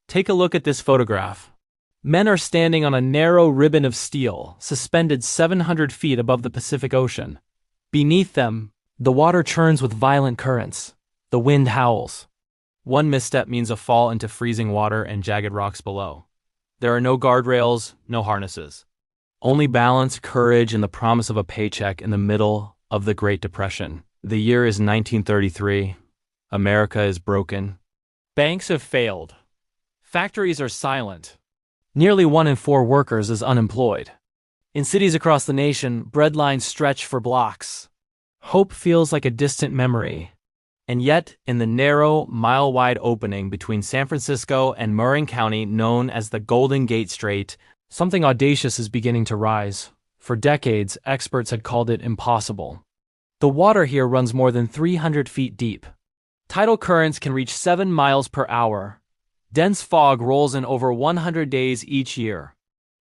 Take a look at this photograph. Men are standing on a narrow ribbon of steel, suspended 700 feet above the Pacific Ocean. Beneath them, the water churns with violent currents. The wind howls. One misstep means a fall into freezing water and jagged rocks below. There are no guardrails, no harnesses. Only balance, courage, and the promise of a paycheck in the middle of the Great Depression. The year is 1933. America is broken. Banks have failed. Factories are silent. Nearly 1 in 4 workers is unemployed. In cities across the nation, bread lines stretch for blocks. Hope feels like a distant memory. And yet, in the narrow, mile-wide opening between San Francisco and Marin County known as the Golden Gate Strait, something audacious is beginning to rise. For decades, experts had called it impossible. The water here runs more than 300 feet deep. Tidal currents can reach 7 miles per hour. Dense fog rolls in over 100 days each year.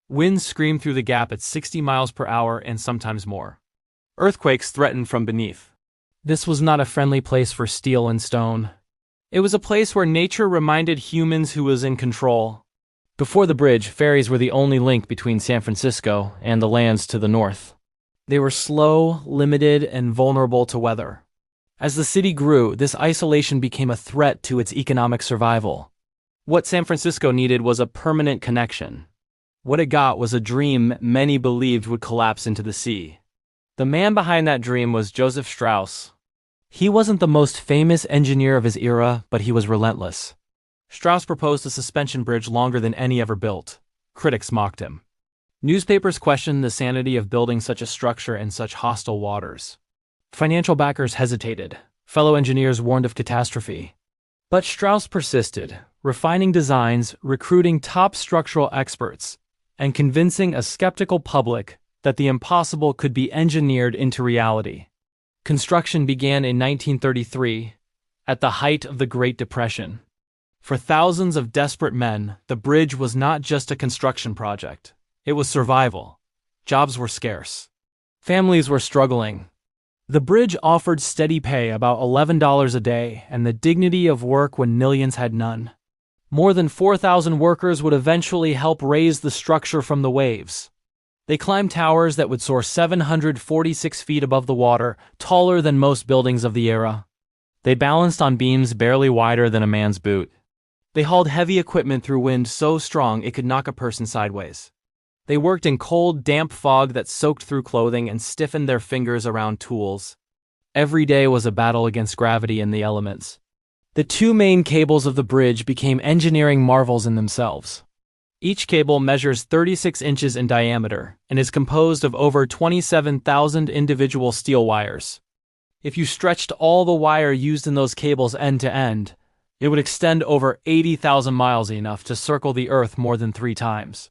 Winds scream through the gap at 60 miles per hour and sometimes more. Earthquakes threaten from beneath. This was not a friendly place for steel and stone. It was a place where nature reminded humans who was in control. Before the bridge, ferries were the only link between San Francisco and the lands to the north. They were slow, limited, and vulnerable to weather. As the city grew, this isolation became a threat to its economic survival. What San Francisco needed was a permanent connection. What it got was a dream many believed would collapse into the sea. The man behind that dream was Joseph Strauss. He wasn't the most famous engineer of his era, but he was relentless. Strauss proposed a suspension bridge longer than any ever built. Critics mocked him. Newspapers questioned the sanity of building such a structure in such hostile waters. Financial backers hesitated. Fellow engineers warned of catastrophe. But Strauss persisted, refining designs, recruiting top structural experts, and convincing a skeptical public that the impossible could be engineered into reality. Construction began in 1933, at the height of the Great Depression. For thousands of desperate men, the bridge was not just a construction project. It was survival. Jobs were scarce. Families were struggling. The bridge offered steady pay, about $11 a day, and the dignity of work when millions had none. More than 4,000 workers would eventually help raise the structure from the waves. They climbed towers that would soar 746 feet above the water, taller than most buildings of the era. They balanced on beams barely wider than a man's boot. They hauled heavy equipment through wind so strong it could knock a person sideways. They worked in cold, damp fog that soaked through clothing and stiffened their fingers around tools. Every day was a battle against gravity and the elements. The 2 main cables of the bridge became engineering marvels in themselves. Each cable measures 36 inches in diameter and is composed of over 27,000 individual steel wires. If you stretched all the wire used in those cables end to end, it would extend over 80,000 miles, enough to circle the Earth more than 3 times.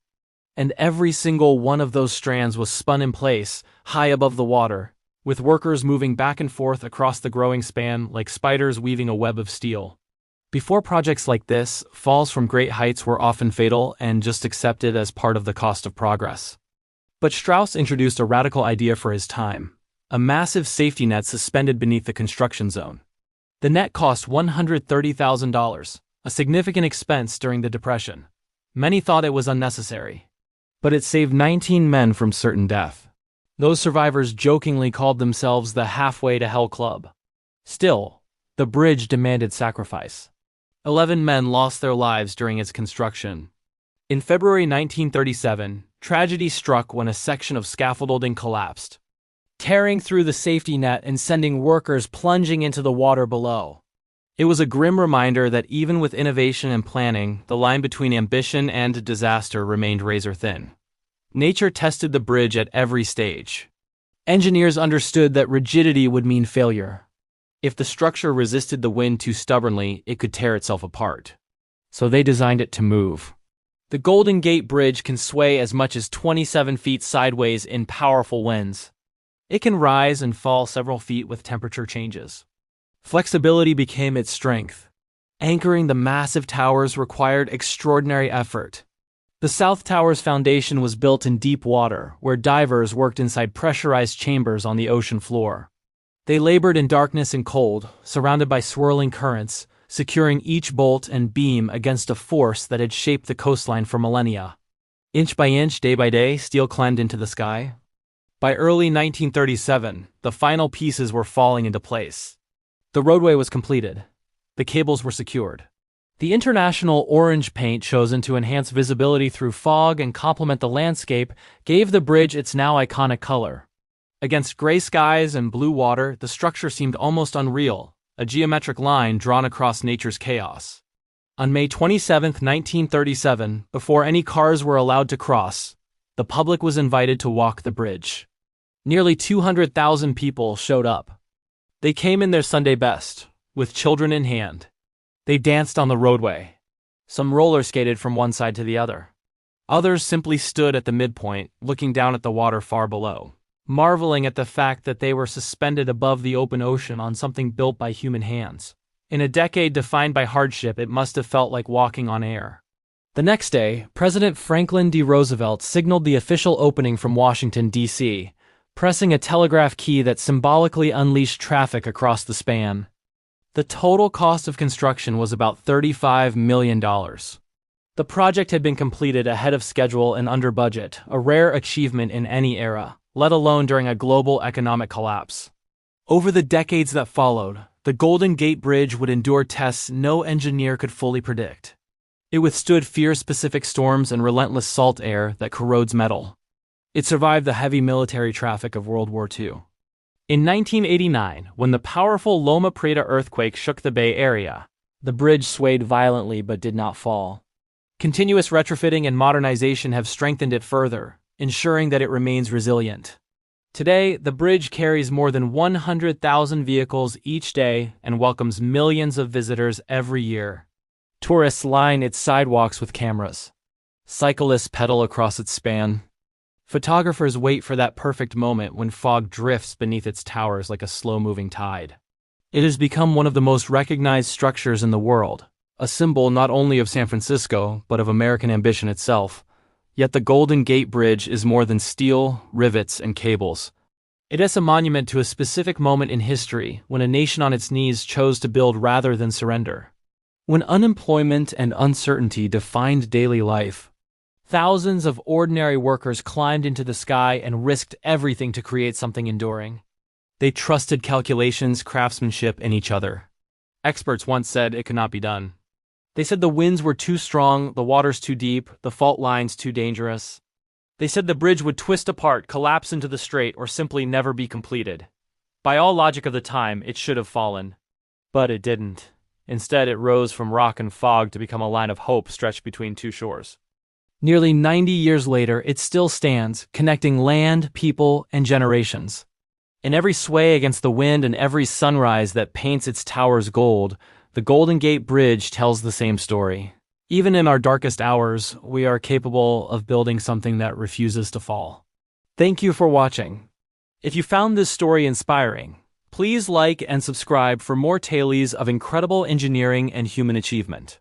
And every single one of those strands was spun in place, high above the water, with workers moving back and forth across the growing span like spiders weaving a web of steel. Before projects like this, falls from great heights were often fatal and just accepted as part of the cost of progress. But Strauss introduced a radical idea for his time: a massive safety net suspended beneath the construction zone. The net cost $130,000, a significant expense during the Depression. Many thought it was unnecessary. But it saved 19 men from certain death. Those survivors jokingly called themselves the Halfway to Hell Club. Still, the bridge demanded sacrifice. 11 men lost their lives during its construction. In February 1937, tragedy struck when a section of scaffolding collapsed, tearing through the safety net and sending workers plunging into the water below. It was a grim reminder that even with innovation and planning, the line between ambition and disaster remained razor thin. Nature tested the bridge at every stage. Engineers understood that rigidity would mean failure. If the structure resisted the wind too stubbornly, it could tear itself apart. So they designed it to move. The Golden Gate Bridge can sway as much as 27 feet sideways in powerful winds. It can rise and fall several feet with temperature changes. Flexibility became its strength. Anchoring the massive towers required extraordinary effort. The South Tower's foundation was built in deep water, where divers worked inside pressurized chambers on the ocean floor. They labored in darkness and cold, surrounded by swirling currents, securing each bolt and beam against a force that had shaped the coastline for millennia. Inch by inch, day by day, steel climbed into the sky. By early 1937, the final pieces were falling into place. The roadway was completed. The cables were secured. The international orange paint chosen to enhance visibility through fog and complement the landscape gave the bridge its now iconic color. Against gray skies and blue water, the structure seemed almost unreal, a geometric line drawn across nature's chaos. On May 27, 1937, before any cars were allowed to cross, the public was invited to walk the bridge. Nearly 200,000 people showed up. They came in their Sunday best, with children in hand. They danced on the roadway. Some roller skated from one side to the other. Others simply stood at the midpoint, looking down at the water far below, marveling at the fact that they were suspended above the open ocean on something built by human hands. In a decade defined by hardship, it must have felt like walking on air. The next day, President Franklin D. Roosevelt signaled the official opening from Washington, D.C., pressing a telegraph key that symbolically unleashed traffic across the span. The total cost of construction was about $35 million. The project had been completed ahead of schedule and under budget, a rare achievement in any era, let alone during a global economic collapse. Over the decades that followed, the Golden Gate Bridge would endure tests no engineer could fully predict. It withstood fierce Pacific storms and relentless salt air that corrodes metal. It survived the heavy military traffic of World War II. In 1989, when the powerful Loma Prieta earthquake shook the Bay Area, the bridge swayed violently but did not fall. Continuous retrofitting and modernization have strengthened it further, ensuring that it remains resilient. Today, the bridge carries more than 100,000 vehicles each day and welcomes millions of visitors every year. Tourists line its sidewalks with cameras. Cyclists pedal across its span. Photographers wait for that perfect moment when fog drifts beneath its towers like a slow-moving tide. It has become one of the most recognized structures in the world, a symbol not only of San Francisco, but of American ambition itself. Yet the Golden Gate Bridge is more than steel, rivets, and cables. It is a monument to a specific moment in history when a nation on its knees chose to build rather than surrender. When unemployment and uncertainty defined daily life, thousands of ordinary workers climbed into the sky and risked everything to create something enduring. They trusted calculations, craftsmanship, and each other. Experts once said it could not be done. They said the winds were too strong, the waters too deep, the fault lines too dangerous. They said the bridge would twist apart, collapse into the strait, or simply never be completed. By all logic of the time, it should have fallen. But it didn't. Instead, it rose from rock and fog to become a line of hope stretched between two shores. Nearly 90 years later, it still stands, connecting land, people, and generations. In every sway against the wind and every sunrise that paints its towers gold, the Golden Gate Bridge tells the same story. Even in our darkest hours, we are capable of building something that refuses to fall. Thank you for watching. If you found this story inspiring, please like and subscribe for more tales of incredible engineering and human achievement.